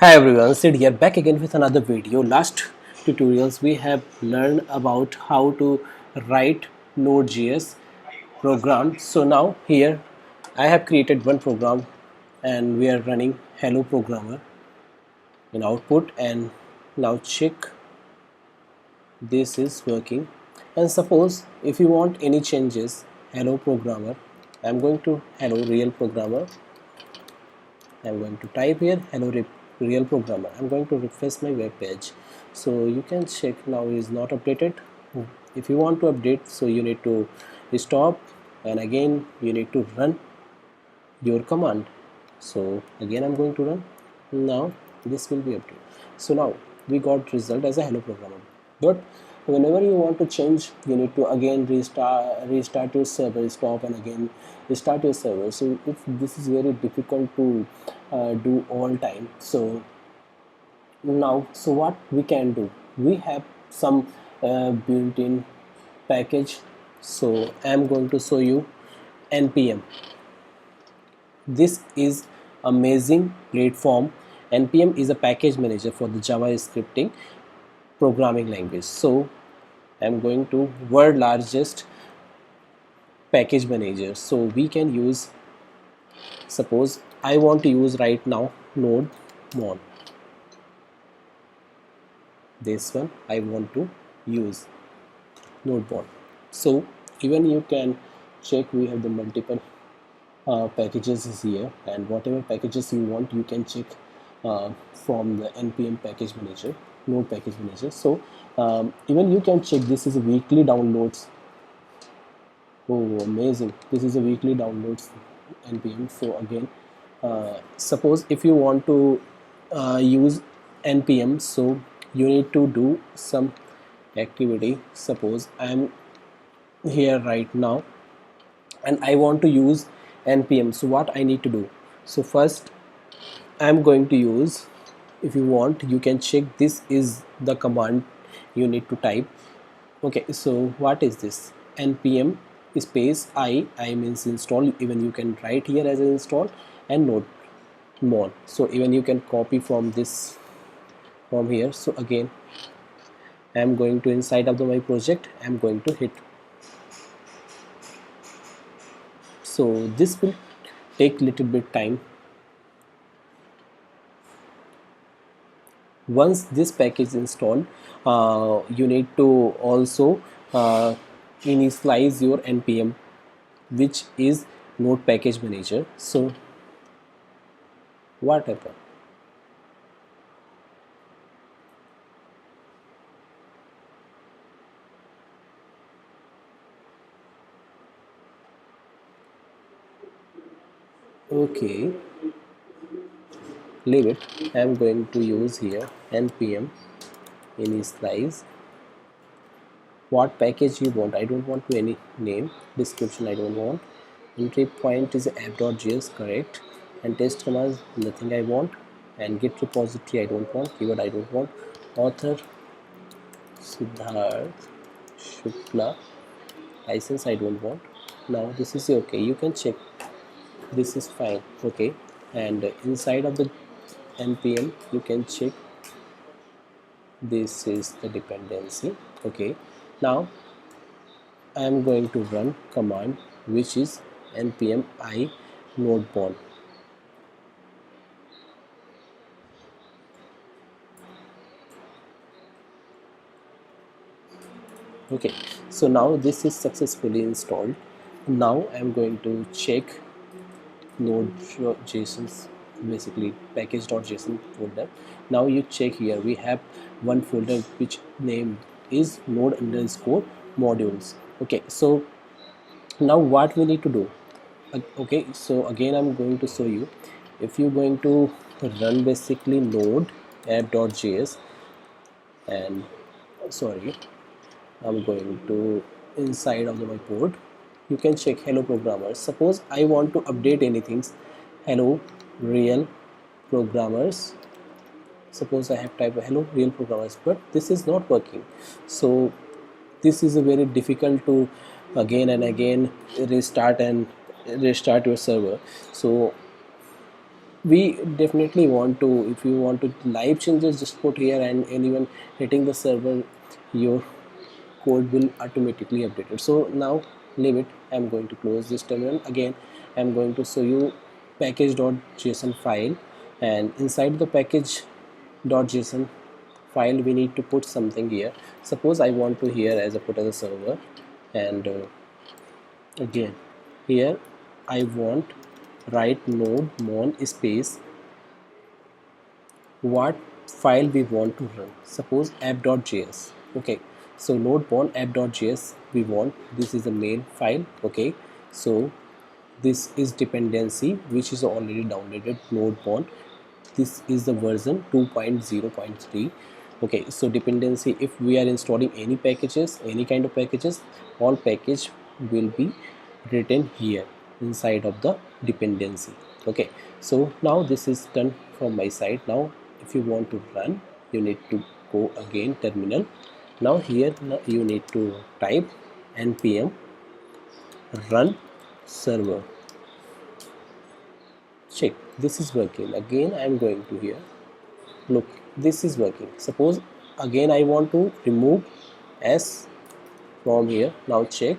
Hi everyone, Sid here back again with another video. Last tutorials we have learned about how to write Node.js program. So now here I have created one program and we are running hello programmer in output, and now check this is working. And suppose if you want any changes, hello programmer, I'm going to hello real programmer. I'm going to type here hello real programmer. I'm going to refresh my web page, so you can check now is not updated. If you want to update, so you need to stop and again you need to run your command. So again I'm going to run. Now this will be updated. So now we got result as a hello programmer, but whenever you want to change, you need to again restart your server, stop and again restart your server. So if this is very difficult to do all time. So now, so what we can do, we have some built-in package. So I'm going to show you npm. This is amazing platform. npm is a package manager for the JavaScripting programming language. So I'm going to world largest package manager. So we can use, suppose I want to use right now node mon. This one I want to use node mon. So even you can check, we have the multiple packages is here, and whatever packages you want you can check from the npm package manager, node package manager. So even you can check this is a weekly downloads. Oh, amazing! This is a weekly downloads npm. So again, suppose if you want to use npm, so you need to do some activity. Suppose I am here right now and I want to use npm. So what I need to do? So first I'm going to use, if you want you can check, this is the command you need to type. Okay, so what is this? npm space I means install. Even you can write here as an install, and node mon. So even you can copy from this from here. So again I'm going to inside of my project, I'm going to hit. So this will take little bit time. Once this package is installed, you need to also initialize your npm, which is node package manager. So what happened? Okay, leave it. I'm going to use here npm initialize. What package you want? I don't want to any name, description I don't want. Entry point is app.js, correct, and test commands nothing I want, and git repository I don't want, keyword I don't want, author Siddharth Shukla, license I don't want. Now this is okay, you can check this is fine. Okay, and inside of the npm you can check this is the dependency. Okay, now I am going to run command, which is npm I node mon. Okay, so now this is successfully installed. Now I'm going to check node.json's basically package.json folder. Now you check here, we have one folder which name is node underscore modules. Okay, so now what we need to do? Okay, so again I'm going to show you. If you're going to run basically node app.js, and sorry, I'm going to inside of my port, you can check hello programmers. Suppose I want to update anything, hello real programmers. Suppose I have typed hello real programmers, but this is not working. So this is a very difficult to again and again restart and restart your server. So we definitely want to, if you want to live changes, just put here, and even hitting the server, your code will automatically update it. So now leave it. I'm going to close this terminal. Again, I'm going to show you package.json file, and inside the package.json file we need to put something here. Suppose I want to here as a put as a server, and again here I want write node mon space what file we want to run. Suppose app.js. okay, so node mon app.js we want, this is the main file. okay, so this is dependency which is already downloaded, node mon, this is the version 2.0.3. okay, so dependency, if we are installing any packages, any kind of packages, all package will be written here inside of the dependency. okay, so now this is done from my side. Now if you want to run, you need to go again terminal. Now here you need to type npm run server. Check, this is working. Again I am going to here, look, this is working. Suppose again I want to remove s from here. Now check,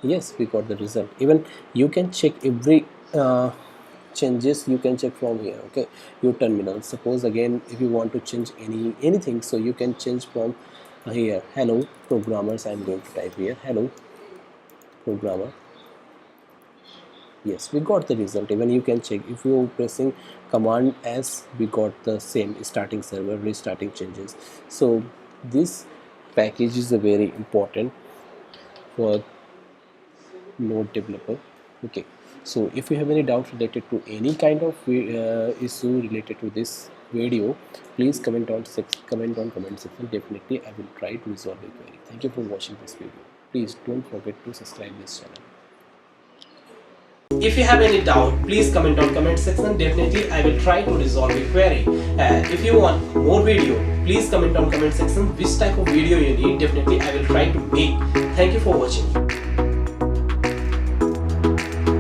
yes, we got the result. Even you can check every changes, you can check from here. okay, your terminal. Suppose again if you want to change anything, so you can change from here, hello programmers. I'm going to type here hello programmer. Yes, we got the result. Even you can check, if you pressing command s, we got the same starting server, restarting changes. So this package is a very important for node developer. okay, so if you have any doubt related to any kind of issue related to this video, please comment on comment section. Definitely I will try to resolve your query. Thank you for watching this video. Please don't forget to subscribe this channel. If you have any doubt, please comment on comment section. Definitely I will try to resolve your query. If you want more video, please comment on comment section which type of video you need. Definitely I will try to make. Thank you for watching.